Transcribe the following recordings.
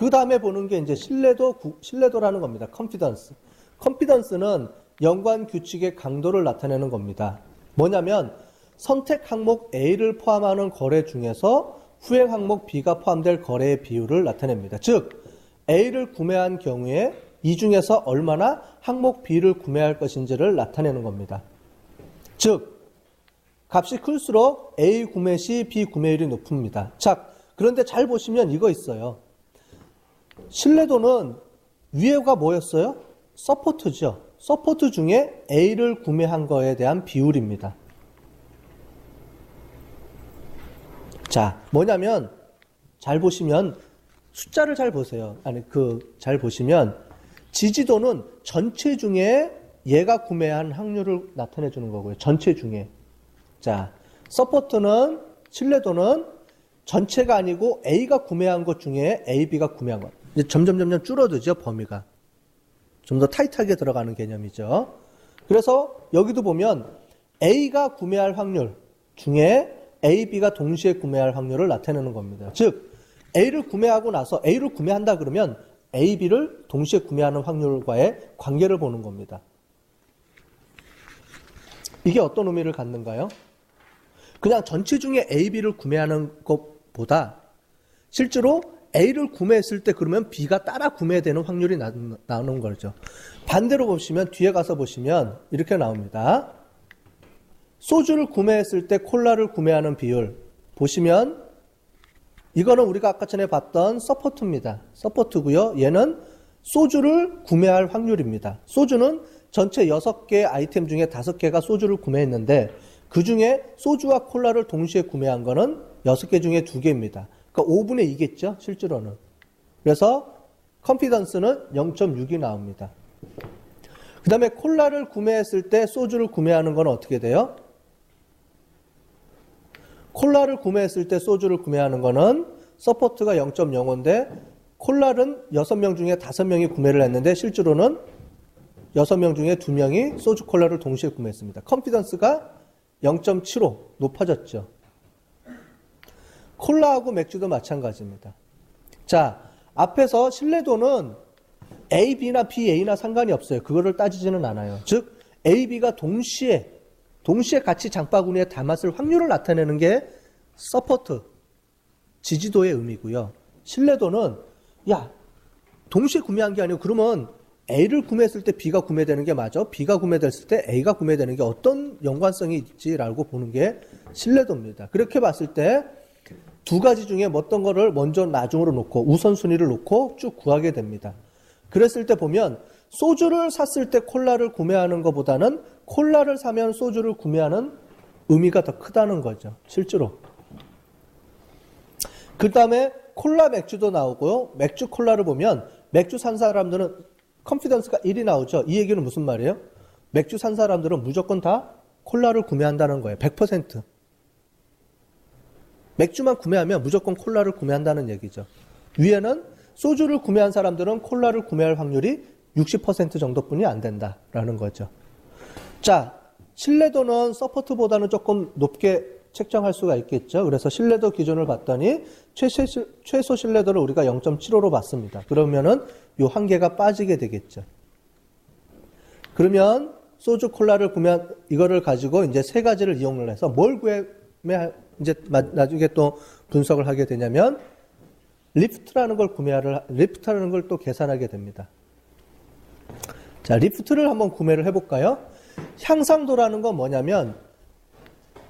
그 다음에 보는 게 이제 신뢰도라는 겁니다. 컨피던스. 컨피던스는 연관 규칙의 강도를 나타내는 겁니다. 뭐냐면 선택 항목 A를 포함하는 거래 중에서 후행 항목 B가 포함될 거래의 비율을 나타냅니다. 즉 A를 구매한 경우에 이 중에서 얼마나 항목 B를 구매할 것인지를 나타내는 겁니다. 즉 값이 클수록 A 구매 시 B 구매율이 높습니다. 자, 그런데 잘 보시면 이거 있어요. 신뢰도는 위에가 뭐였어요? 서포트죠. 서포트 중에 A를 구매한 거에 대한 비율입니다. 자, 뭐냐면 잘 보시면 숫자를 잘 보세요. 잘 보시면 지지도는 전체 중에 얘가 구매한 확률을 나타내 주는 거고요. 전체 중에. 자, 서포트는 신뢰도는 전체가 아니고 A가 구매한 것 중에 A, B가 구매한 것. 이제 점점 줄어들죠, 범위가. 좀 더 타이트하게 들어가는 개념이죠. 그래서 여기도 보면 A가 구매할 확률 중에 A, B가 동시에 구매할 확률을 나타내는 겁니다. 즉 A를 구매하고 나서 A를 구매한다 그러면 A, B를 동시에 구매하는 확률과의 관계를 보는 겁니다. 이게 어떤 의미를 갖는가요? 그냥 전체 중에 A, B를 구매하는 것보다 실제로 A를 구매했을 때 그러면 B가 따라 구매되는 확률이 나오는 거죠. 반대로 보시면 뒤에 가서 보시면 이렇게 나옵니다. 소주를 구매했을 때 콜라를 구매하는 비율 보시면 이거는 우리가 아까 전에 봤던 서포트입니다. 서포트고요. 얘는 소주를 구매할 확률입니다. 소주는 전체 6개 아이템 중에 5개가 소주를 구매했는데 그 중에 소주와 콜라를 동시에 구매한 거는 6개 중에 2개입니다. 그러니까 5분의 2겠죠, 실제로는. 그래서 컨피던스는 0.6이 나옵니다. 그 다음에 콜라를 구매했을 때 소주를 구매하는 건 어떻게 돼요? 콜라를 구매했을 때 소주를 구매하는 거는 서포트가 0.05인데 콜라는 6명 중에 5명이 구매를 했는데 실제로는 6명 중에 2명이 소주 콜라를 동시에 구매했습니다. 컨피던스가 0.75 높아졌죠. 콜라하고 맥주도 마찬가지입니다. 자, 앞에서 신뢰도는 A, B나 B, A나 상관이 없어요. 그거를 따지지는 않아요. 즉 A, B가 동시에 같이 장바구니에 담았을 확률을 나타내는 게 서포트, 지지도의 의미고요. 신뢰도는 동시에 구매한 게 아니고 그러면 A를 구매했을 때 B가 구매되는 게 맞아? B가 구매됐을 때 A가 구매되는 게 어떤 연관성이 있지라고 보는 게 신뢰도입니다. 그렇게 봤을 때 두 가지 중에 어떤 거를 먼저 나중으로 놓고 우선순위를 놓고 쭉 구하게 됩니다. 그랬을 때 보면 소주를 샀을 때 콜라를 구매하는 것보다는 콜라를 사면 소주를 구매하는 의미가 더 크다는 거죠. 실제로. 그 다음에 콜라 맥주도 나오고요. 맥주 콜라를 보면 맥주 산 사람들은 컨피던스가 1이 나오죠. 이 얘기는 무슨 말이에요? 맥주 산 사람들은 무조건 다 콜라를 구매한다는 거예요. 100%. 맥주만 구매하면 무조건 콜라를 구매한다는 얘기죠. 위에는 소주를 구매한 사람들은 콜라를 구매할 확률이 60% 정도뿐이 안 된다라는 거죠. 자, 신뢰도는 서포트보다는 조금 높게 책정할 수가 있겠죠. 그래서 신뢰도 기준을 봤더니 최소 신뢰도를 우리가 0.75로 봤습니다. 그러면은 요 한 개가 빠지게 되겠죠. 그러면 소주 콜라를 구매한 이거를 가지고 이제 세 가지를 이용을 해서 뭘 이제 나중에 또 분석을 하게 되냐면 리프트라는 걸 또 계산하게 됩니다. 자, 리프트를 한번 구매를 해볼까요? 향상도라는 건 뭐냐면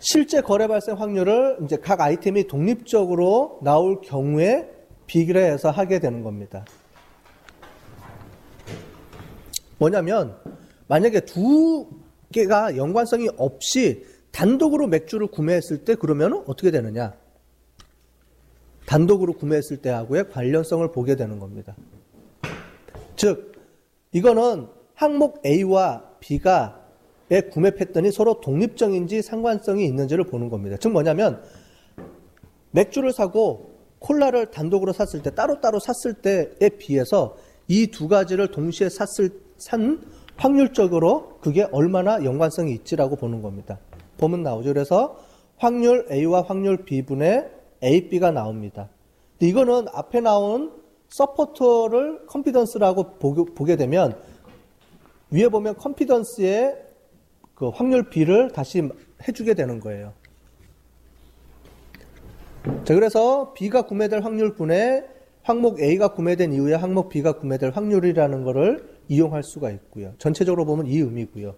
실제 거래 발생 확률을 이제 각 아이템이 독립적으로 나올 경우에 비례해서 하게 되는 겁니다. 뭐냐면 만약에 두 개가 연관성이 없이 단독으로 맥주를 구매했을 때 그러면 어떻게 되느냐? 단독으로 구매했을 때하고의 관련성을 보게 되는 겁니다. 즉 이거는 항목 A와 B가 구매 패턴이 서로 독립적인지 상관성이 있는지를 보는 겁니다. 즉 뭐냐면 맥주를 사고 콜라를 단독으로 샀을 때 따로따로 샀을 때에 비해서 이 두 가지를 동시에 산 확률적으로 그게 얼마나 연관성이 있지라고 보는 겁니다. 보면 나오죠. 그래서 확률 A와 확률 B분의 A, B가 나옵니다. 근데 이거는 앞에 나온 서포터를 컨피던스라고 보게 되면 위에 보면 컨피던스의 그 확률 B를 다시 해주게 되는 거예요. 자, 그래서 B가 구매될 확률분의 항목 A가 구매된 이후에 항목 B가 구매될 확률이라는 거를 이용할 수가 있고요. 전체적으로 보면 이 의미고요.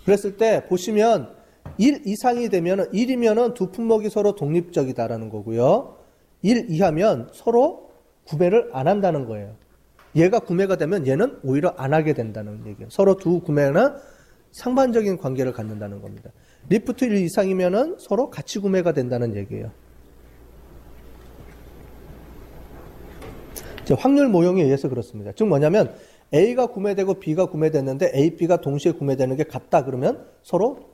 그랬을 때 보시면 1 이상이 되면 1이면은 두 품목이 서로 독립적이다라는 거고요. 1 이하면 서로 구매를 안 한다는 거예요. 얘가 구매가 되면 얘는 오히려 안 하게 된다는 얘기예요. 서로 두 구매나 상반적인 관계를 갖는다는 겁니다. 리프트 1 이상이면은 서로 같이 구매가 된다는 얘기예요. 확률 모형에 의해서 그렇습니다. 즉 뭐냐면 A가 구매되고 B가 구매됐는데 A, B가 동시에 구매되는 게 같다 그러면 서로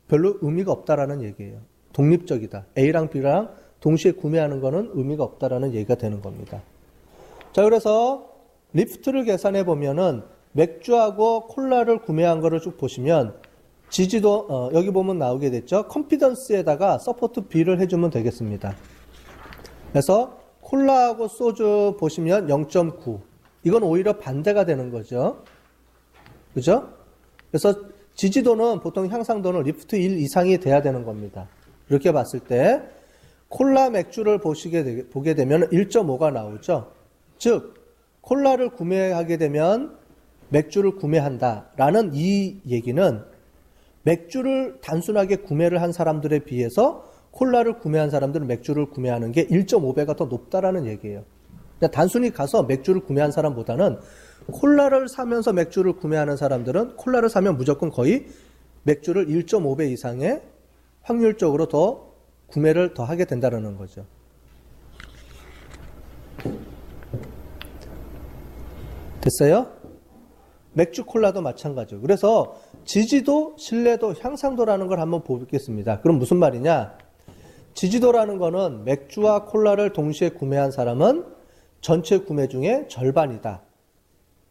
별로 의미가 없다라는 얘기예요. 독립적이다. A랑 B랑 동시에 구매하는 거는 의미가 없다라는 얘기가 되는 겁니다. 자, 그래서 리프트를 계산해 보면은 맥주하고 콜라를 구매한 거를 쭉 보시면 지지도 여기 보면 나오게 됐죠. 컨피던스에다가 서포트 B를 해주면 되겠습니다. 그래서 콜라하고 소주 보시면 0.9. 이건 오히려 반대가 되는 거죠. 그죠? 그래서 지지도는 보통 향상도는 리프트 1 이상이 돼야 되는 겁니다. 이렇게 봤을 때 콜라 맥주를 보게 되면 1.5가 나오죠. 즉 콜라를 구매하게 되면 맥주를 구매한다라는 이 얘기는 맥주를 단순하게 구매를 한 사람들에 비해서 콜라를 구매한 사람들은 맥주를 구매하는 게 1.5배가 더 높다라는 얘기예요. 그냥 단순히 가서 맥주를 구매한 사람보다는 콜라를 사면서 맥주를 구매하는 사람들은 콜라를 사면 무조건 거의 맥주를 1.5배 이상의 확률적으로 더 구매를 더 하게 된다는 거죠. 됐어요? 맥주 콜라도 마찬가지고. 그래서 지지도, 신뢰도, 향상도라는 걸 한번 보겠습니다. 그럼 무슨 말이냐? 지지도라는 거는 맥주와 콜라를 동시에 구매한 사람은 전체 구매 중에 절반이다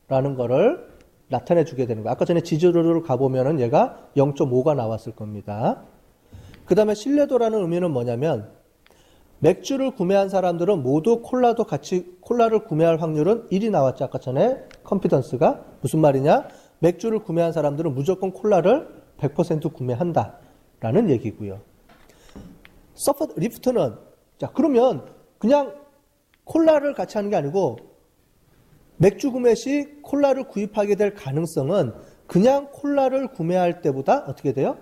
라는 거를 나타내 주게 되는 거예요. 아까 전에 지지도를 가보면은 얘가 0.5가 나왔을 겁니다. 그 다음에 신뢰도라는 의미는 뭐냐면 맥주를 구매한 사람들은 모두 콜라를 구매할 확률은 1이 나왔죠. 아까 전에 컨피던스가. 무슨 말이냐? 맥주를 구매한 사람들은 무조건 콜라를 100% 구매한다 라는 얘기고요. 리프트는 자 그러면 그냥 콜라를 같이 하는 게 아니고 맥주 구매 시 콜라를 구입하게 될 가능성은 그냥 콜라를 구매할 때보다 어떻게 돼요?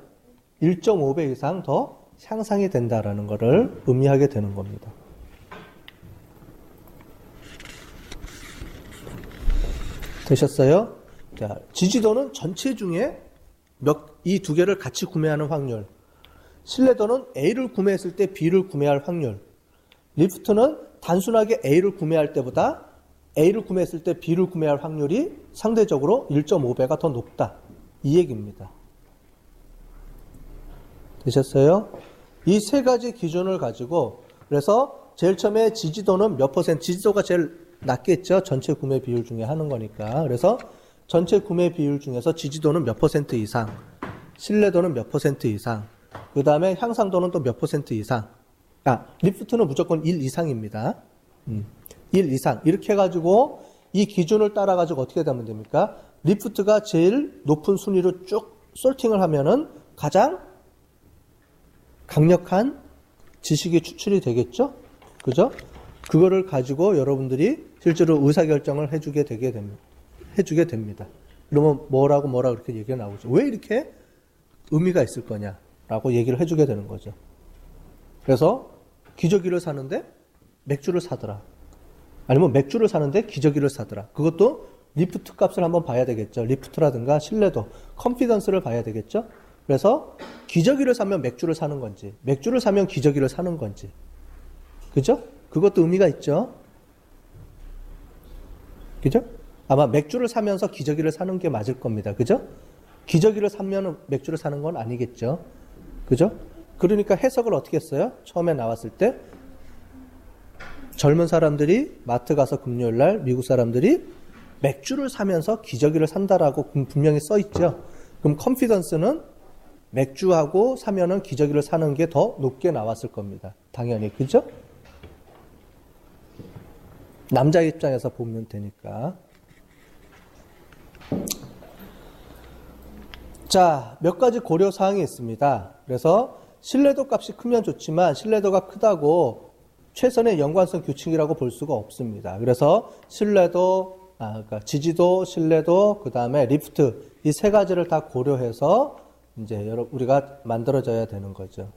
1.5배 이상 더 향상이 된다라는 것을 의미하게 되는 겁니다. 되셨어요? 자, 지지도는 전체 중에 이 두 개를 같이 구매하는 확률. 신뢰도는 A를 구매했을 때 B를 구매할 확률. 리프트는 단순하게 A를 구매할 때보다 A를 구매했을 때 B를 구매할 확률이 상대적으로 1.5배가 더 높다. 이 얘기입니다. 되셨어요? 이 세 가지 기준을 가지고 그래서 제일 처음에 지지도는 몇 퍼센트, 지지도가 제일 낮겠죠. 전체 구매 비율 중에 하는 거니까. 그래서 전체 구매 비율 중에서 지지도는 몇 퍼센트 이상, 신뢰도는 몇 퍼센트 이상, 그 다음에 향상도는 또 몇 퍼센트 이상. 리프트는 무조건 1 이상입니다. 1 이상. 이렇게 해가지고 이 기준을 따라가지고 어떻게 되면 됩니까? 리프트가 제일 높은 순위로 쭉 솔팅을 하면은 가장 강력한 지식이 추출이 되겠죠? 그죠? 그거를 가지고 여러분들이 실제로 의사결정을 해주게 됩니다. 그러면 뭐라고 그렇게 얘기가 나오죠. 왜 이렇게 의미가 있을 거냐라고 얘기를 해주게 되는 거죠. 그래서 기저귀를 사는데 맥주를 사더라. 아니면 맥주를 사는데 기저귀를 사더라. 그것도 리프트 값을 한번 봐야 되겠죠. 리프트라든가 신뢰도, 컨피던스를 봐야 되겠죠. 그래서 기저귀를 사면 맥주를 사는 건지, 맥주를 사면 기저귀를 사는 건지. 그죠? 그것도 의미가 있죠. 그죠? 아마 맥주를 사면서 기저귀를 사는 게 맞을 겁니다. 그죠? 기저귀를 사면 맥주를 사는 건 아니겠죠. 그죠? 그러니까 해석을 어떻게 했어요? 처음에 나왔을 때 젊은 사람들이 마트 가서 금요일날 미국 사람들이 맥주를 사면서 기저귀를 산다라고 분명히 써 있죠. 그럼 컨피던스는 맥주하고 사면은 기저귀를 사는 게 더 높게 나왔을 겁니다. 당연히. 그죠? 남자 입장에서 보면 되니까. 자, 몇 가지 고려 사항이 있습니다. 그래서 신뢰도 값이 크면 좋지만 신뢰도가 크다고 최선의 연관성 규칙이라고 볼 수가 없습니다. 그래서 신뢰도, 그러니까 지지도, 신뢰도, 그 다음에 리프트 이 세 가지를 다 고려해서 이제 우리가 만들어져야 되는 거죠.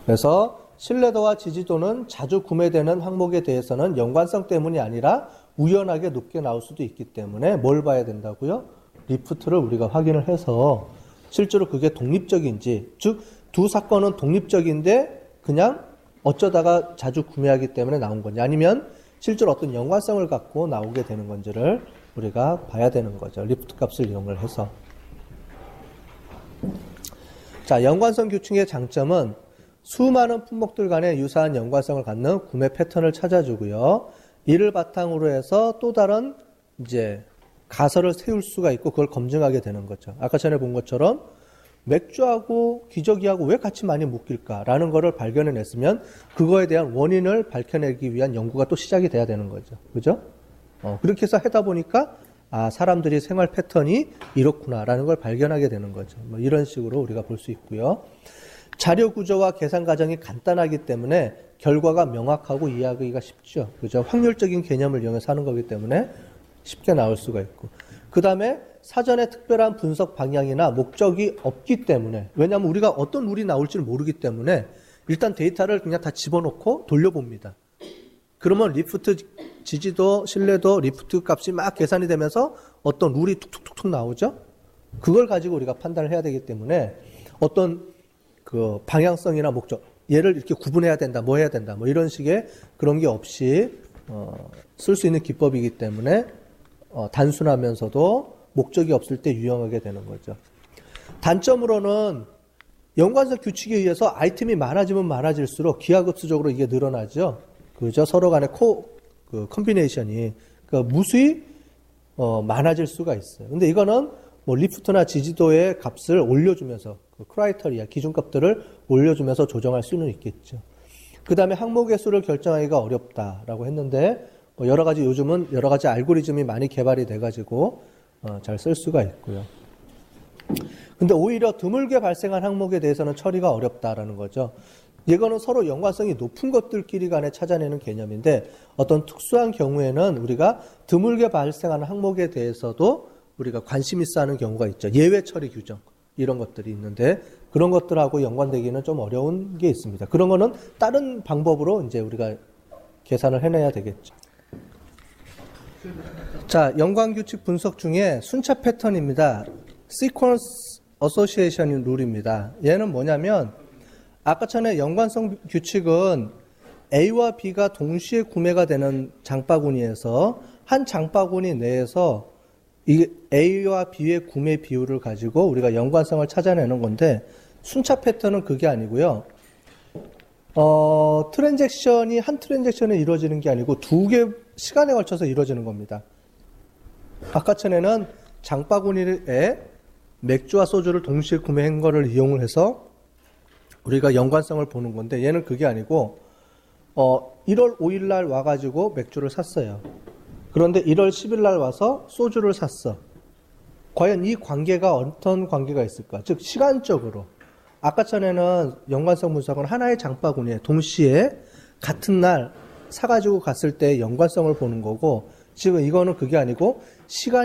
그래서 신뢰도와 지지도는 자주 구매되는 항목에 대해서는 연관성 때문이 아니라 우연하게 높게 나올 수도 있기 때문에 뭘 봐야 된다고요? 리프트를 우리가 확인을 해서 실제로 그게 독립적인지, 즉 두 사건은 독립적인데 그냥 어쩌다가 자주 구매하기 때문에 나온 건지, 아니면 실제로 어떤 연관성을 갖고 나오게 되는 건지를 우리가 봐야 되는 거죠. 리프트 값을 이용을 해서. 자, 연관성 규칙의 장점은 수많은 품목들 간의 유사한 연관성을 갖는 구매 패턴을 찾아주고요. 이를 바탕으로 해서 또 다른 이제 가설을 세울 수가 있고 그걸 검증하게 되는 거죠. 아까 전에 본 것처럼 맥주하고 기저귀하고 왜 같이 많이 묶일까라는 거를 발견해냈으면 그거에 대한 원인을 밝혀내기 위한 연구가 또 시작이 돼야 되는 거죠. 그죠? 그렇게 해서 하다 보니까 사람들이 생활 패턴이 이렇구나라는 걸 발견하게 되는 거죠. 뭐 이런 식으로 우리가 볼 수 있고요. 자료 구조와 계산 과정이 간단하기 때문에 결과가 명확하고 이해하기가 쉽죠. 그죠? 확률적인 개념을 이용해서 하는 거기 때문에 쉽게 나올 수가 있고. 그 다음에 사전에 특별한 분석 방향이나 목적이 없기 때문에, 왜냐하면 우리가 어떤 룰이 나올지를 모르기 때문에 일단 데이터를 그냥 다 집어넣고 돌려봅니다. 그러면 리프트 지지도, 신뢰도, 리프트 값이 막 계산이 되면서 어떤 룰이 툭툭툭툭 나오죠? 그걸 가지고 우리가 판단을 해야 되기 때문에 어떤 그 방향성이나 목적, 얘를 이렇게 구분해야 된다, 뭐 해야 된다, 뭐 이런 식의 그런 게 없이 쓸 수 있는 기법이기 때문에 단순하면서도 목적이 없을 때 유용하게 되는 거죠. 단점으로는 연관성 규칙에 의해서 아이템이 많아지면 많아질수록 기하급수적으로 이게 늘어나죠. 그죠? 서로 간의 컴비네이션이 무수히 많아질 수가 있어요. 근데 이거는 뭐 리프트나 지지도의 값을 올려주면서 크라이터리아 기준값들을 올려주면서 조정할 수는 있겠죠. 그 다음에 항목의 수를 결정하기가 어렵다라고 했는데 요즘은 여러 가지 알고리즘이 많이 개발이 돼가지고 잘 쓸 수가 있고요. 근데 오히려 드물게 발생한 항목에 대해서는 처리가 어렵다라는 거죠. 이거는 서로 연관성이 높은 것들끼리 간에 찾아내는 개념인데 어떤 특수한 경우에는 우리가 드물게 발생하는 항목에 대해서도 우리가 관심 있어 하는 경우가 있죠. 예외 처리 규정 이런 것들이 있는데 그런 것들하고 연관되기는 좀 어려운 게 있습니다. 그런 거는 다른 방법으로 이제 우리가 계산을 해내야 되겠죠. 자, 연관규칙 분석 중에 순차 패턴입니다. Sequence Association 룰입니다. 얘는 뭐냐면 아까 전에 연관성 규칙은 A와 B가 동시에 구매가 되는 장바구니에서 한 장바구니 내에서 이 A와 B의 구매 비율을 가지고 우리가 연관성을 찾아내는 건데 순차 패턴은 그게 아니고요. 트랜잭션이 한 트랜잭션에 이루어지는 게 아니고 두 개 시간에 걸쳐서 이루어지는 겁니다. 아까 전에는 장바구니에 맥주와 소주를 동시에 구매한 거를 이용을 해서 우리가 연관성을 보는 건데 얘는 그게 아니고 1월 5일 날 와가지고 맥주를 샀어요. 그런데 1월 10일 날 와서 소주를 샀어. 과연 이 관계가 어떤 관계가 있을까? 즉 시간적으로 아까 전에는 연관성 분석은 하나의 장바구니에 동시에 같은 날 사가지고 갔을 때 연관성을 보는 거고 지금 이거는 그게 아니고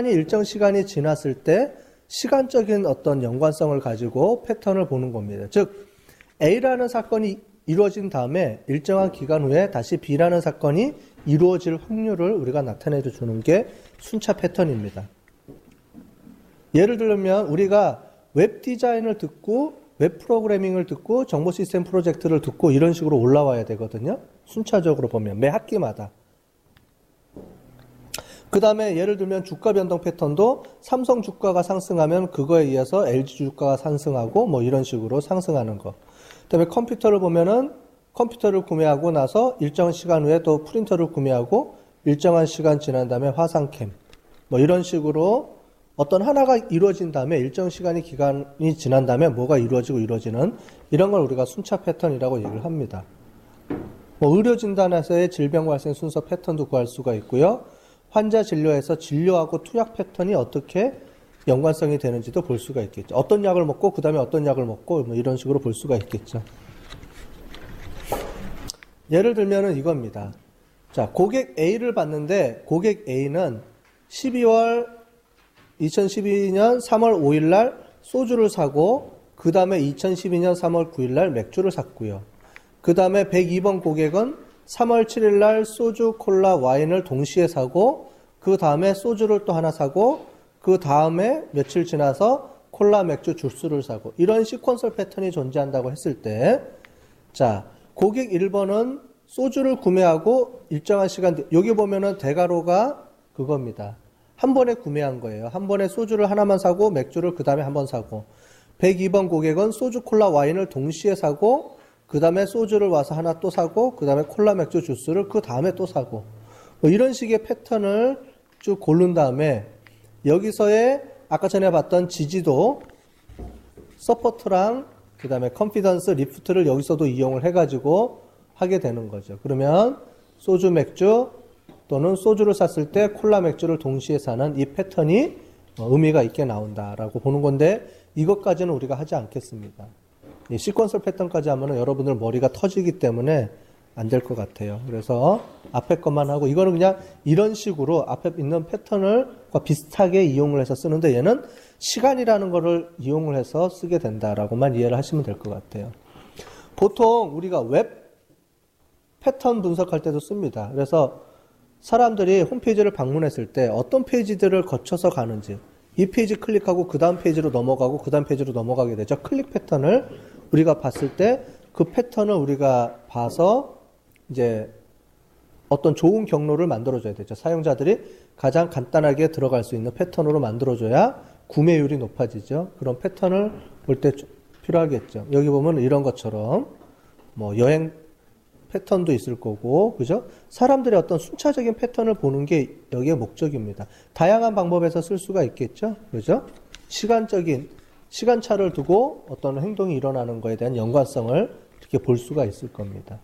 일정 시간이 지났을 때 시간적인 어떤 연관성을 가지고 패턴을 보는 겁니다. 즉 A라는 사건이 이루어진 다음에 일정한 기간 후에 다시 B라는 사건이 이루어질 확률을 우리가 나타내 주는 게 순차 패턴입니다. 예를 들면 우리가 웹 디자인을 듣고 웹 프로그래밍을 듣고 정보 시스템 프로젝트를 듣고 이런 식으로 올라와야 되거든요. 순차적으로 보면 매 학기마다. 그 다음에 예를 들면 주가 변동 패턴도 삼성 주가가 상승하면 그거에 의해서 LG 주가가 상승하고 뭐 이런 식으로 상승하는 거. 그 다음에 컴퓨터를 보면은 컴퓨터를 구매하고 나서 일정 시간 후에 또 프린터를 구매하고 일정한 시간 지난 다음에 화상캠 뭐 이런 식으로 어떤 하나가 이루어진 다음에 일정 기간이 지난 다음에 뭐가 이루어지고 이루어지는 이런 걸 우리가 순차 패턴이라고 얘기를 합니다. 뭐 의료진단에서의 질병 발생 순서 패턴도 구할 수가 있고요. 환자 진료에서 진료하고 투약 패턴이 어떻게 연관성이 되는지도 볼 수가 있겠죠. 어떤 약을 먹고 그 다음에 어떤 약을 먹고 뭐 이런 식으로 볼 수가 있겠죠. 예를 들면은 이겁니다. 자, 고객 A를 봤는데 고객 A는 2012년 3월 5일 날 소주를 사고 그 다음에 2012년 3월 9일 날 맥주를 샀고요. 그 다음에 102번 고객은 3월 7일 날 소주, 콜라, 와인을 동시에 사고 그 다음에 소주를 또 하나 사고 그 다음에 며칠 지나서 콜라, 맥주, 주스를 사고 이런 시퀀설 패턴이 존재한다고 했을 때 자, 고객 1번은 소주를 구매하고 일정한 시간 뒤 여기 보면은 대가로가 그겁니다. 한 번에 구매한 거예요. 한 번에 소주를 하나만 사고 맥주를 그 다음에 한 번 사고 102번 고객은 소주, 콜라, 와인을 동시에 사고 그 다음에 소주를 와서 하나 또 사고 그 다음에 콜라, 맥주, 주스를 그 다음에 또 사고 뭐 이런 식의 패턴을 쭉 고른 다음에 여기서의 아까 전에 봤던 지지도 서포트랑 그 다음에 컨피던스, 리프트를 여기서도 이용을 해가지고 하게 되는 거죠. 그러면 소주, 맥주 또는 소주를 샀을 때 콜라, 맥주를 동시에 사는 이 패턴이 의미가 있게 나온다라고 보는 건데 이것까지는 우리가 하지 않겠습니다. 이 시퀀설 패턴까지 하면 여러분들 머리가 터지기 때문에 안 될 것 같아요. 그래서 앞에 것만 하고 이거는 그냥 이런 식으로 앞에 있는 패턴을과 비슷하게 이용을 해서 쓰는데 얘는 시간이라는 거를 이용을 해서 쓰게 된다라고만 이해를 하시면 될 것 같아요. 보통 우리가 웹 패턴 분석할 때도 씁니다. 그래서 사람들이 홈페이지를 방문했을 때 어떤 페이지들을 거쳐서 가는지 이 페이지 클릭하고 그 다음 페이지로 넘어가고 그 다음 페이지로 넘어가게 되죠. 클릭 패턴을 우리가 봤을 때 그 패턴을 우리가 봐서 이제 어떤 좋은 경로를 만들어줘야 되죠. 사용자들이 가장 간단하게 들어갈 수 있는 패턴으로 만들어줘야 구매율이 높아지죠. 그런 패턴을 볼 때 필요하겠죠. 여기 보면 이런 것처럼 뭐 여행 패턴도 있을 거고, 그죠? 사람들의 어떤 순차적인 패턴을 보는 게 여기의 목적입니다. 다양한 방법에서 쓸 수가 있겠죠? 그죠? 시간차를 두고 어떤 행동이 일어나는 거에 대한 연관성을 이렇게 볼 수가 있을 겁니다.